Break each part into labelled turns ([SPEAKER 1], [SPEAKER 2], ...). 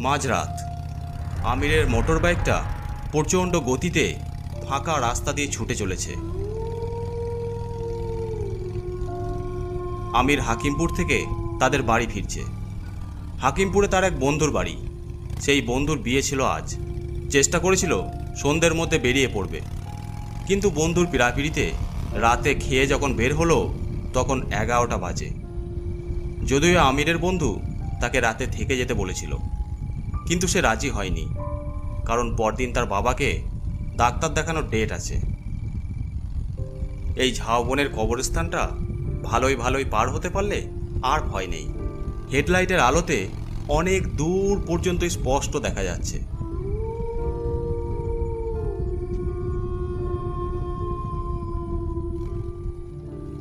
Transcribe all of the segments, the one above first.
[SPEAKER 1] মাঝরাত আমিরের মোটর বাইকটা প্রচণ্ড গতিতে ফাঁকা রাস্তা দিয়ে ছুটে চলেছে। আমির হাকিমপুর থেকে তাদের বাড়ি ফিরছে। হাকিমপুরে তার এক বন্ধুর বাড়ি। সেই বন্ধুর বিয়ে ছিল আজ। চেষ্টা করেছিল সন্ধ্যের মধ্যে বেরিয়ে পড়বে, কিন্তু বন্ধুর পীড়াপিড়িতে রাতে খেয়ে যখন বের হলো তখন 11টা বাজে। যদিও আমিরের বন্ধু তাকে রাতে থেকে যেতে বলেছিল, কিন্তু সে রাজি হয়নি, কারণ পরদিন তার বাবাকে ডাক্তার দেখানোর ডেট আছে। এই ঝাউবনের কবরস্থানটা ভালোই ভালোই পার হতে পারলে আর ভয় নেই। হেডলাইটের আলোতে অনেক দূর পর্যন্ত স্পষ্ট দেখা যাচ্ছে।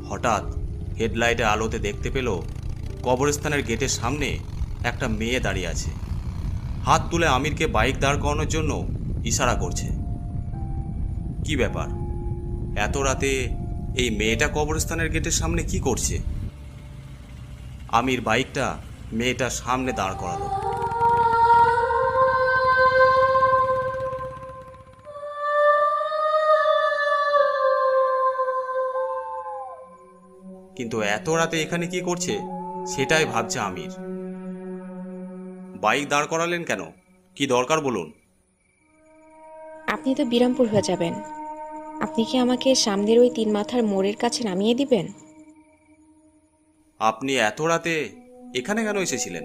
[SPEAKER 1] হঠাৎ হেডলাইটের আলোতে দেখতে পেল কবরস্থানের গেটের সামনে একটা মেয়ে দাঁড়িয়ে আছে। হাত তুলে আমিরকে বাইক দাঁড় করানোর জন্য ইশারা করছে। কি ব্যাপার, এত রাতে এই মেয়েটা কবরস্থানের গেটের সামনে কি করছে? আমির বাইকটা মেয়েটার সামনে দাঁড় করালো। কিন্তু এত রাতে এখানে কি করছে সেটাই ভাবছে আমির। বাইক দাঁড় করালেন কেন? কি দরকার বলুন?
[SPEAKER 2] আপনি তো বিরামপুর হয়ে যাবেন। আপনি কি আমাকে সামনের ওই 3 মাথার মোড়ের কাছে নামিয়ে দিবেন?
[SPEAKER 1] আপনি এত রাতে এখানে কেন এসেছিলেন?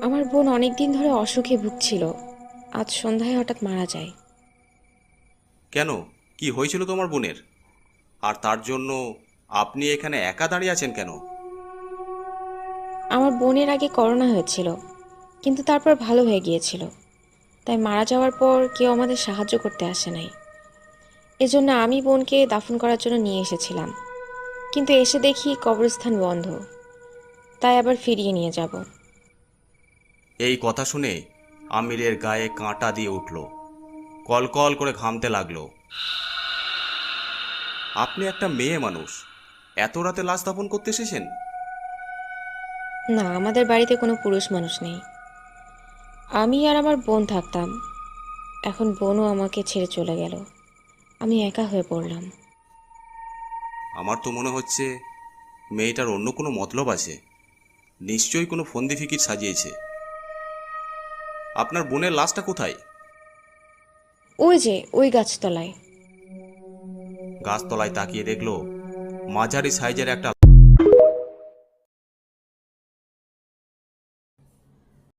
[SPEAKER 2] আমার বোন অনেক দিন ধরে অসুখে ভুগছিল। আজ সন্ধ্যায় হঠাৎ মারা যায়।
[SPEAKER 1] কেন, কি হয়েছিল তোমার বোনের? আর তার জন্য আপনি এখানে একা দাঁড়িয়ে আছেন কেন?
[SPEAKER 2] আমার বোনের আগে করোনা হয়েছিল, কিন্তু তারপর ভালো হয়ে গিয়েছিল। তাই মারা যাওয়ার পর কেউ আমাদের সাহায্য করতে আসে নাই। এজন্য আমি বোনকে দাফন করার জন্য নিয়ে এসেছিলাম, কিন্তু এসে দেখি কবরস্থান বন্ধ। তাই আবার ফিরিয়ে নিয়ে যাব।
[SPEAKER 1] এই কথা শুনে আমিরের গায়ে কাঁটা দিয়ে উঠল, কলকল করে ঘামতে লাগলো। আপনি একটা মেয়ে মানুষ, এত রাতে লাশ দাফন করতে এসেছেন?
[SPEAKER 2] না, আমাদের বাড়িতে কোনো পুরুষ মানুষ নেই। আমি আর আমার বোন থাকতাম। এখন বোনও আমাকে ছেড়ে চলে গেল। আমি একা হয়ে পড়লাম।
[SPEAKER 1] আমার তো মনে হচ্ছে মেয়েটার অন্য কোনো মতলব আছে। নিশ্চয়ই কোনো ফন্দি ফিকির সাজিয়েছে। আপনার বোনের লাশটা কোথায়?
[SPEAKER 2] ওই যে ওই গাছতলায়।
[SPEAKER 1] গাছতলায় তাকিয়ে দেখলো মাঝারি সাইজের একটা